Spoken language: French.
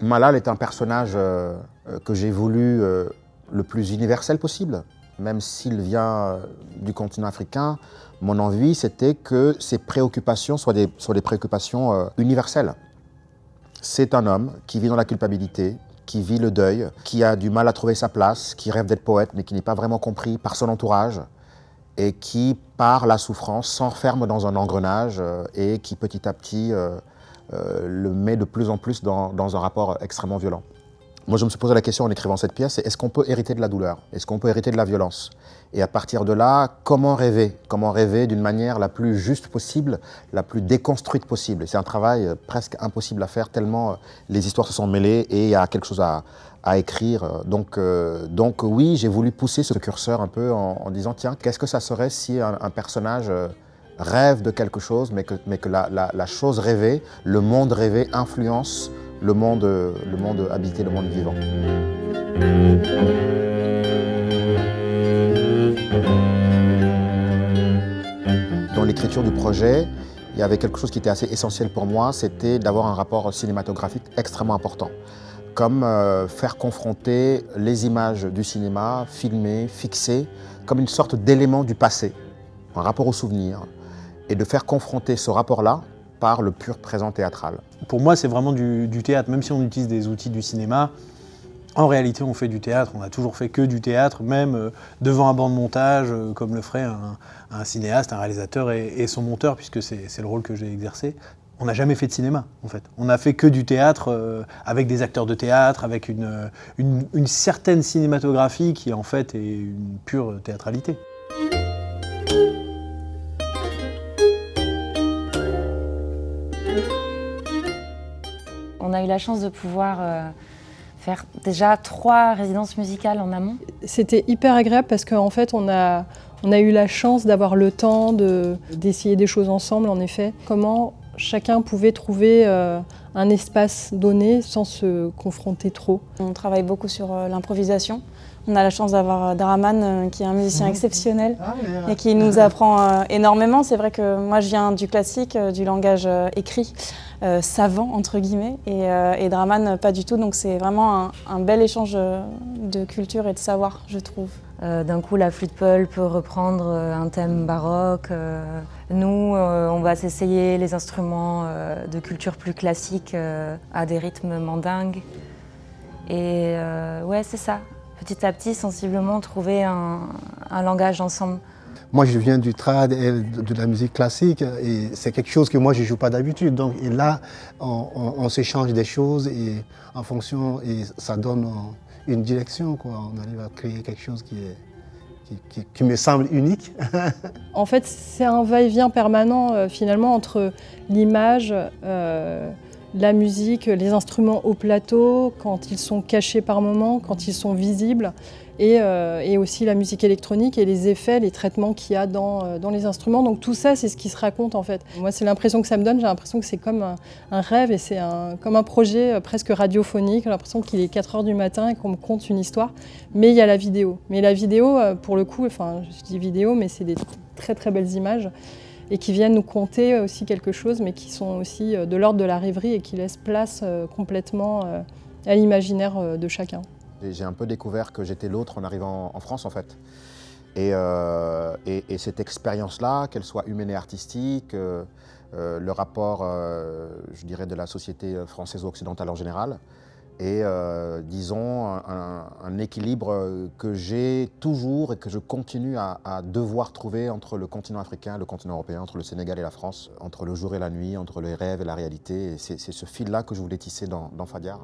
Malal est un personnage que j'ai voulu le plus universel possible. Même s'il vient du continent africain, mon envie c'était que ses préoccupations soient des préoccupations universelles. C'est un homme qui vit dans la culpabilité, qui vit le deuil, qui a du mal à trouver sa place, qui rêve d'être poète mais qui n'est pas vraiment compris par son entourage et qui, par la souffrance, s'enferme dans un engrenage et qui petit à petit le met de plus en plus dans un rapport extrêmement violent. Moi, je me suis posé la question en écrivant cette pièce, est-ce qu'on peut hériter de la douleur? Est-ce qu'on peut hériter de la violence? Et à partir de là, comment rêver? Comment rêver d'une manière la plus juste possible, la plus déconstruite possible? C'est un travail presque impossible à faire, tellement les histoires se sont mêlées et il y a quelque chose à écrire. Donc oui, j'ai voulu pousser ce curseur un peu en disant, tiens, qu'est-ce que ça serait si un personnage rêve de quelque chose, mais que la chose rêvée, le monde rêvé influence le monde habité, le monde vivant. Dans l'écriture du projet, il y avait quelque chose qui était assez essentiel pour moi, c'était d'avoir un rapport cinématographique extrêmement important. Comme faire confronter les images du cinéma, filmées, fixées, comme une sorte d'élément du passé, un rapport au souvenir, et de faire confronter ce rapport-là par le pur présent théâtral. Pour moi, c'est vraiment du théâtre. Même si on utilise des outils du cinéma, en réalité, on fait du théâtre. On n'a toujours fait que du théâtre, même devant un banc de montage, comme le ferait un cinéaste, un réalisateur et son monteur, puisque c'est le rôle que j'ai exercé. On n'a jamais fait de cinéma, en fait. On n'a fait que du théâtre, avec des acteurs de théâtre, avec une certaine cinématographie qui, en fait, est une pure théâtralité. On a eu la chance de pouvoir faire déjà 3 résidences musicales en amont. C'était hyper agréable parce qu'en fait, on a eu la chance d'avoir le temps d'essayer des choses ensemble, en effet. Comment chacun pouvait trouver un espace donné sans se confronter trop. On travaille beaucoup sur l'improvisation. On a la chance d'avoir Draman qui est un musicien exceptionnel et qui nous apprend énormément. C'est vrai que moi je viens du classique, du langage écrit, savant entre guillemets, et Draman pas du tout. Donc c'est vraiment un bel échange de culture et de savoir, je trouve. D'un coup, la flûte Peul peut reprendre un thème baroque. Nous, on va s'essayer les instruments de culture plus classique à des rythmes mandingues. Et ouais, c'est ça. Petit à petit, sensiblement, trouver un langage ensemble. Moi, je viens du trad et de la musique classique et c'est quelque chose que moi, je ne joue pas d'habitude. Donc et là, on s'échange des choses et en fonction, et ça donne une direction, quoi. On arrive à créer quelque chose qui me semble unique. En fait, c'est un va-et-vient permanent finalement entre l'image, la musique, les instruments au plateau, quand ils sont cachés par moments, quand ils sont visibles, et aussi la musique électronique et les effets, les traitements qu'il y a dans les instruments. Donc tout ça, c'est ce qui se raconte en fait. Moi, c'est l'impression que ça me donne, j'ai l'impression que c'est comme un rêve et c'est comme un projet presque radiophonique. J'ai l'impression qu'il est 4 h du matin et qu'on me conte une histoire. Mais il y a la vidéo. Mais la vidéo, pour le coup, enfin je dis vidéo, mais c'est des très très belles images et qui viennent nous conter aussi quelque chose, mais qui sont aussi de l'ordre de la rêverie et qui laissent place complètement à l'imaginaire de chacun. J'ai un peu découvert que j'étais l'autre en arrivant en France, en fait. Et cette expérience-là, qu'elle soit humaine et artistique, le rapport, je dirais, de la société française ou occidentale en général, et disons un équilibre que j'ai toujours et que je continue à devoir trouver entre le continent africain et le continent européen, entre le Sénégal et la France, entre le jour et la nuit, entre les rêves et la réalité. Et c'est ce fil-là que je voulais tisser dans Fadiar.